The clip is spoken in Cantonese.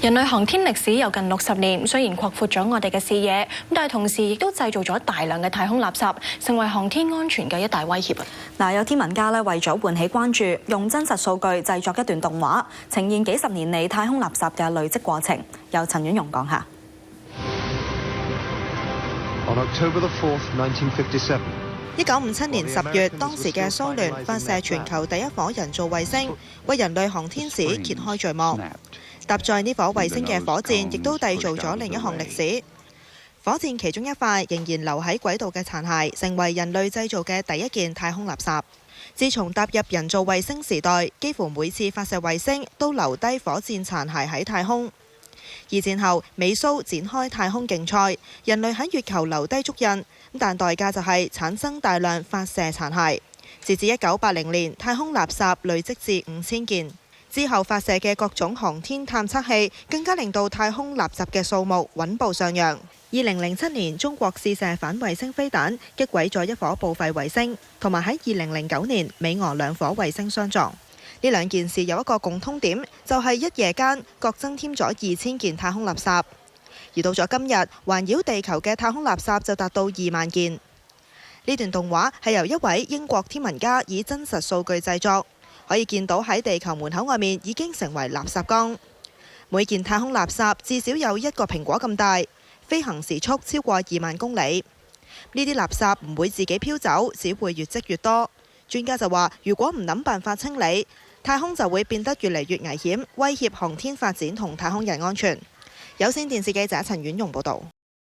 人類航天歷史有近60年，雖然擴闊咗我哋嘅視野，但係同時亦都製造咗大量嘅太空垃圾，成為航天安全嘅一大威脅。有天文家為咗喚起關注，用真實數據製作一段動畫，呈現幾十年嚟太空垃圾嘅累積過程。由陳婉容講下。On October 4th, 1957. 1957年10月，當時嘅蘇聯發射全球第一顆人造衛星，為人類航天史揭開序幕。搭載呢顆衛星嘅火箭，亦都締造咗另一項歷史。火箭其中一塊仍然留喺軌道嘅殘骸，成為人類製造嘅第一件太空垃圾。自從踏入人造衛星時代，幾乎每次發射衛星都留低火箭殘骸喺太空。二戰後，美蘇展開太空競賽，人類喺月球留低足印，但代價就係產生大量發射殘骸。截至1980年，太空垃圾累積至5000件。之後發射嘅各種航天探測器，更加令到太空垃圾嘅數目穩步上揚。2007年，中國試射反衛星飛彈，擊毀咗一顆報廢衛星，同埋喺2009年，美俄兩顆衛星相撞。呢兩件事有一個共通點，就係一夜間各增添咗2000件太空垃圾。而到咗今日，環繞地球嘅太空垃圾就達到2萬件。呢段動畫係由一位英國天文家以真實數據製作。可以見到喺地球門口外面已經成為垃圾缸，每件太空垃圾至少有一個蘋果咁大，飛行時速超過2萬公里。呢啲垃圾唔會自己飄走，只會越積越多。專家就話，如果唔諗辦法清理，太空就會變得越嚟越危險，威脅航天發展同太空人安全。有線電視記者陳婉容報導。